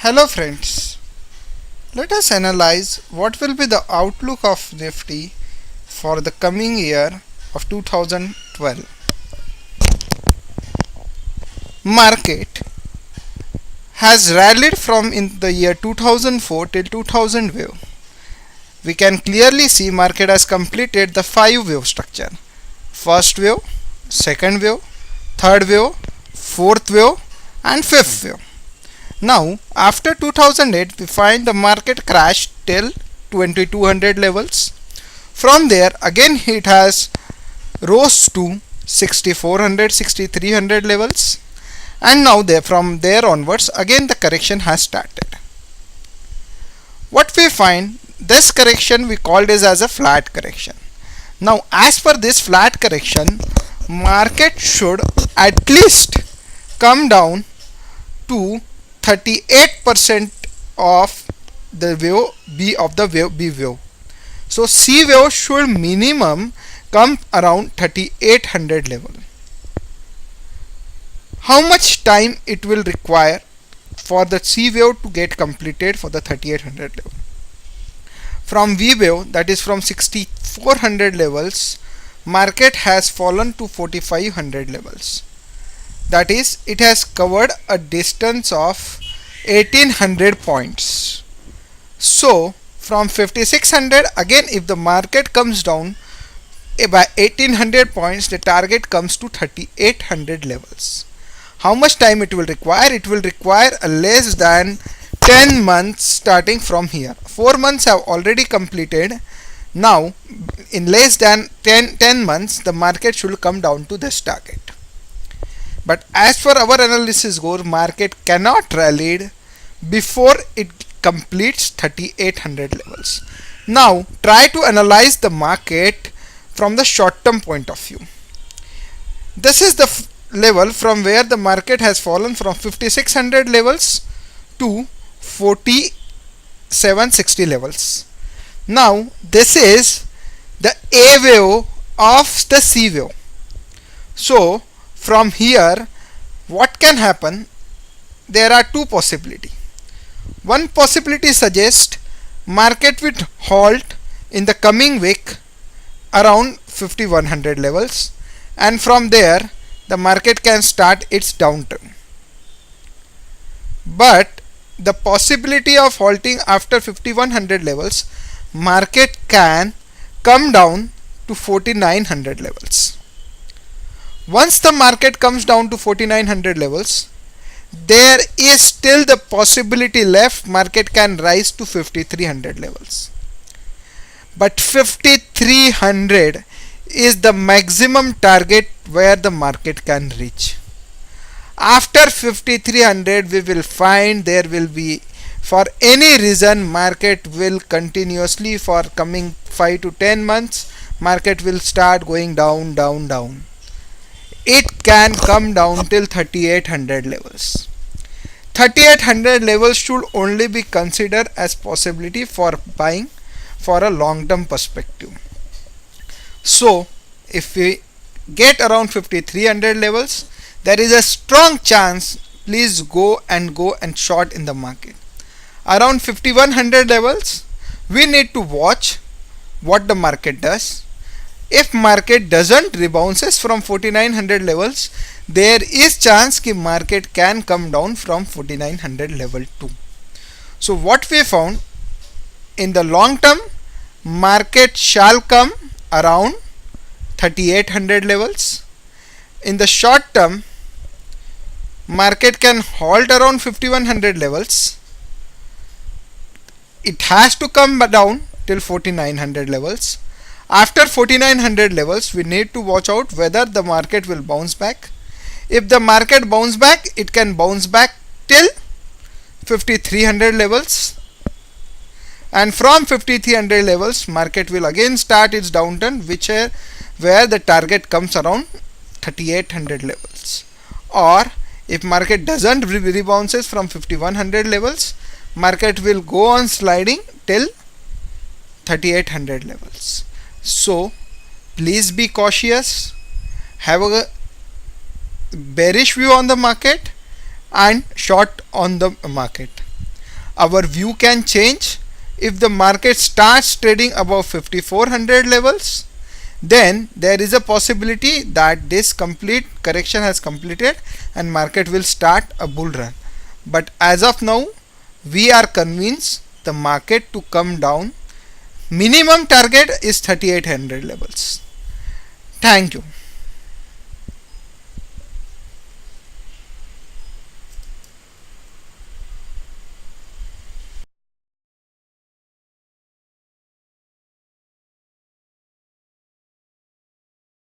Hello friends, let us analyze what will be the outlook of Nifty for the coming year of 2012. Market has rallied from in the year 2004 till 2000 wave. We can clearly see market has completed the 5 wave structure. First wave, second wave, third wave, fourth wave and fifth wave. Now, after 2008, we find the market crashed till 2200 levels. From there, again it has rose to 6400, 6300 levels, and now from there onwards, again the correction has started. What we find, this correction we called it as a flat correction. Now, as per this flat correction, market should at least come down to 38% of the wave B of the wave B wave. So C wave should minimum come around 3800 level. How much time it will require for the C wave to get completed for the 3800 level? From V wave, that is from 6400 levels, market has fallen to 4500 levels. That is, it has covered a distance of 1800 points. So from 5600, again if the market comes down by 1800 points, the target comes to 3800 levels. How much time it will require? It will require a less than 10 months starting from here. 4 months have already completed. Now in less than 10 months the market should come down to this target. But as for our analysis goes, market cannot rally before it completes 3800 levels. Now try to analyze the market from the short term point of view. This is the level from where the market has fallen from 5600 levels to 4760 levels. Now this is the A wave of the C wave. So from here, what can happen? There are two possibilities. One possibility suggests market will halt in the coming week around 5100 levels, and from there the market can start its downturn. But the possibility of halting after 5100 levels, market can come down to 4900 levels. Once the market comes down to 4900 levels, there is still the possibility left market can rise to 5300 levels. But 5300 is the maximum target where the market can reach. After 5300 we will find there will be, for any reason, market will continuously for coming 5 to 10 months, market will start going down. It can come down till 3800 levels. 3800 levels should only be considered as possibility for buying for a long term perspective. So if we get around 5300 levels, there is a strong chance please go and short in the market. Around 5100 levels, we need to watch what the market does. If market doesn't rebounces from 4900 levels, there is chance कि market can come down from 4900 level too. So what we found, in the long term, market shall come around 3800 levels. In the short term, market can halt around 5100 levels. It has to come down till 4900 levels. After 4900 levels, we need to watch out whether the market will bounce back. If the market bounce back, it can bounce back till 5300 levels, and from 5300 levels market will again start its downturn, where the target comes around 3800 levels. Or if market doesn't rebounces from 5100 levels, market will go on sliding till 3800 levels. So please be cautious, have a bearish view on the market and short on the market. our view can change. If the market starts trading above 5400 levels, then there is a possibility that this complete correction has completed and market will start a bull run. But as of now, we are convinced the market to come down. Minimum target is 3800 levels. Thank you.